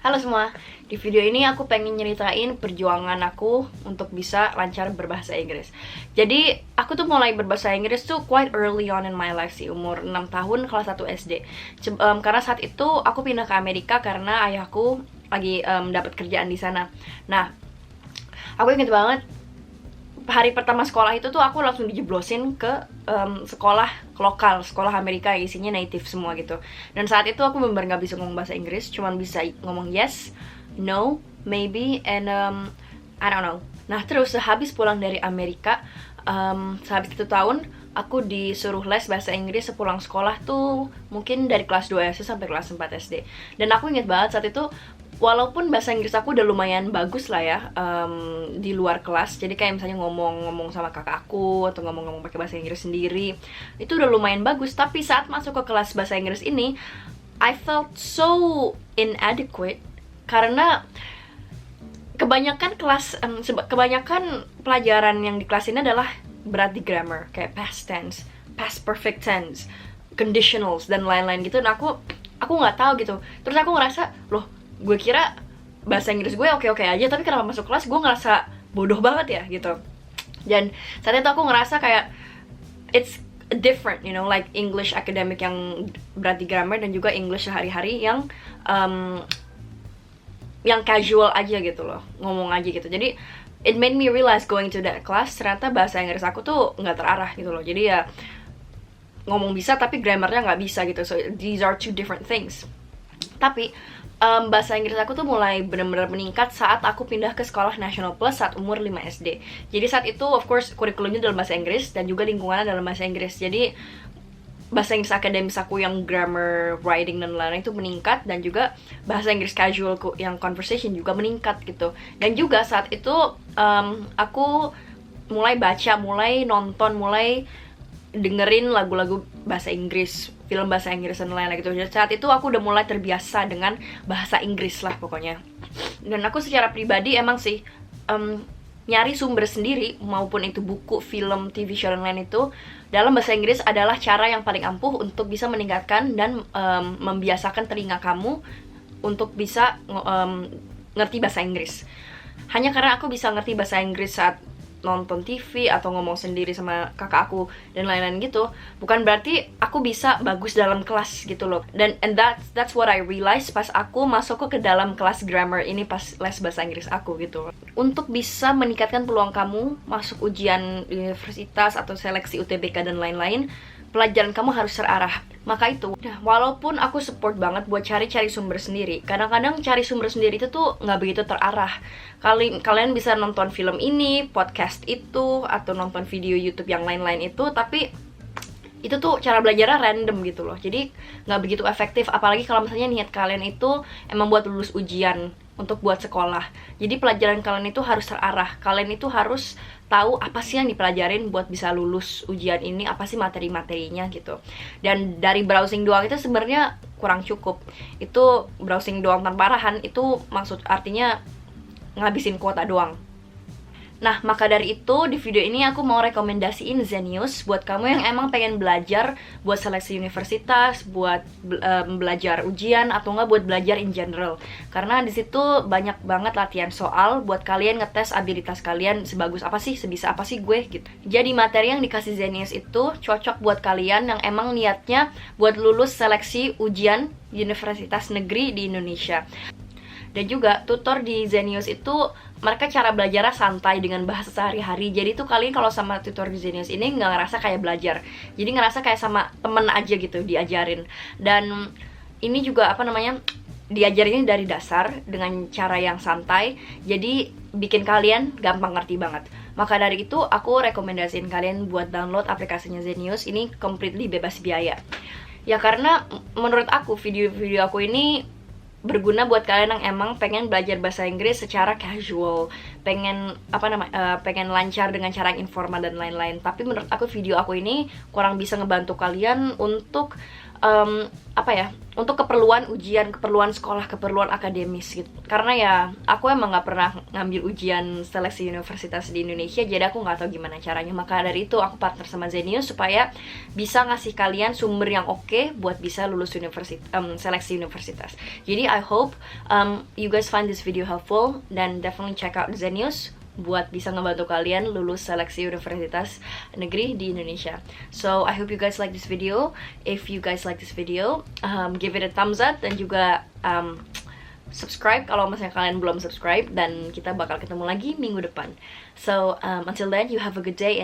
Halo semua, di video ini aku pengen nyeritain perjuangan aku untuk bisa lancar berbahasa Inggris. Jadi, aku tuh mulai berbahasa Inggris tuh quite early on in my life sih, umur 6 tahun kelas 1 SD. Karena saat itu aku pindah ke Amerika karena ayahku lagi dapat kerjaan di sana. Nah, aku inget banget hari pertama sekolah itu tuh aku langsung dijeblosin ke sekolah lokal, sekolah Amerika yang isinya native semua gitu. Dan saat itu aku bener-bener gak bisa ngomong bahasa Inggris, cuman bisa ngomong yes, no, maybe, and I don't know. Nah terus sehabis pulang dari Amerika, sehabis itu tahun, aku disuruh les bahasa Inggris sepulang sekolah tuh mungkin dari kelas 2 SD sampai kelas 4 SD. Dan aku inget banget saat itu, walaupun bahasa Inggris aku udah lumayan bagus lah ya di luar kelas, jadi kayak misalnya ngomong-ngomong sama kakak aku atau ngomong-ngomong pakai bahasa Inggris sendiri, itu udah lumayan bagus. Tapi saat masuk ke kelas bahasa Inggris ini, I felt so inadequate karena kebanyakan pelajaran yang di kelas ini adalah berat di grammar, kayak past tense, past perfect tense, conditionals dan lain-lain gitu. Dan aku nggak tahu gitu. Terus aku ngerasa, loh, gue kira bahasa Inggris gue oke-oke aja, tapi kenapa masuk kelas gue ngerasa bodoh banget ya gitu. Dan saat itu aku ngerasa kayak it's different, you know, like English academic yang berat di grammar dan juga English sehari-hari yang casual aja gitu loh, ngomong aja gitu. Jadi it made me realize going to that class, ternyata bahasa Inggris aku tuh nggak terarah gitu loh. Jadi ya ngomong bisa tapi grammarnya nggak bisa gitu. So these are two different things. Tapi bahasa Inggris aku tuh mulai benar-benar meningkat saat aku pindah ke sekolah National Plus saat umur 5 SD. Jadi saat itu of course kurikulumnya dalam bahasa Inggris dan juga lingkungannya dalam bahasa Inggris. Jadi bahasa Inggris akademis aku yang grammar, writing dan lain-lain itu meningkat, dan juga bahasa Inggris casual yang conversation juga meningkat gitu. Dan juga saat itu aku mulai baca, mulai nonton, mulai dengerin lagu-lagu bahasa Inggris, film bahasa Inggris dan lain-lain gitu. Jadi saat itu aku udah mulai terbiasa dengan bahasa Inggris lah pokoknya. Dan aku secara pribadi emang sih nyari sumber sendiri, maupun itu buku, film, TV show dan lain itu dalam bahasa Inggris adalah cara yang paling ampuh untuk bisa meningkatkan dan membiasakan telinga kamu untuk bisa ngerti bahasa Inggris. Hanya karena aku bisa ngerti bahasa Inggris saat nonton TV atau ngomong sendiri sama kakak aku dan lain-lain gitu, bukan berarti aku bisa bagus dalam kelas gitu loh. Dan that's what I realized pas aku masuk ke dalam kelas grammar ini, pas les bahasa Inggris aku gitu. Untuk bisa meningkatkan peluang kamu masuk ujian universitas atau seleksi UTBK dan lain-lain, pelajaran kamu harus terarah. Maka itu, walaupun aku support banget buat cari-cari sumber sendiri, kadang-kadang cari sumber sendiri itu tuh nggak begitu terarah. Kalian bisa nonton film ini, podcast itu, atau nonton video YouTube yang lain-lain itu, tapi itu tuh cara belajarnya random gitu loh. Jadi nggak begitu efektif, apalagi kalau misalnya niat kalian itu emang buat lulus ujian, untuk buat sekolah. Jadi pelajaran kalian itu harus terarah. Kalian itu harus tahu apa sih yang dipelajarin buat bisa lulus ujian ini, apa sih materi-materinya gitu. Dan dari browsing doang itu sebenarnya kurang cukup. Itu browsing doang tanpa arahan, itu maksud artinya ngabisin kuota doang. Nah, maka dari itu di video ini aku mau rekomendasiin Zenius buat kamu yang emang pengen belajar buat seleksi universitas, buat belajar ujian, atau enggak buat belajar in general. Karena di situ banyak banget latihan soal buat kalian ngetes abilitas kalian sebagus apa sih, sebisa apa sih gue gitu. Jadi materi yang dikasih Zenius itu cocok buat kalian yang emang niatnya buat lulus seleksi ujian universitas negeri di Indonesia. Dan juga tutor di Zenius itu mereka cara belajarnya santai dengan bahasa sehari-hari. Jadi tuh kalian kalau sama tutor di Zenius ini nggak ngerasa kayak belajar, jadi ngerasa kayak sama temen aja gitu diajarin. Dan ini juga diajarinnya dari dasar dengan cara yang santai, jadi bikin kalian gampang ngerti banget. Maka dari itu aku rekomendasiin kalian buat download aplikasinya Zenius. Ini completely bebas biaya. Ya karena menurut aku video-video aku ini berguna buat kalian yang emang pengen belajar bahasa Inggris secara casual, pengen pengen lancar dengan cara yang informal dan lain-lain. Tapi menurut aku video aku ini kurang bisa ngebantu kalian untuk apa ya, untuk keperluan ujian, keperluan sekolah, keperluan akademis gitu. Karena ya aku emang nggak pernah ngambil ujian seleksi universitas di Indonesia, jadi aku nggak tahu gimana caranya. Maka dari itu aku partner sama Zenius supaya bisa ngasih kalian sumber yang oke buat bisa lulus seleksi universitas. Jadi I hope you guys find this video helpful, dan definitely check out Zenius buat bisa ngebantu kalian lulus seleksi universitas negeri di Indonesia. So I hope you guys like this video. If you guys like this video, give it a thumbs up, dan juga subscribe kalau misalnya kalian belum subscribe, dan kita bakal ketemu lagi minggu depan. So until then, you have a good day.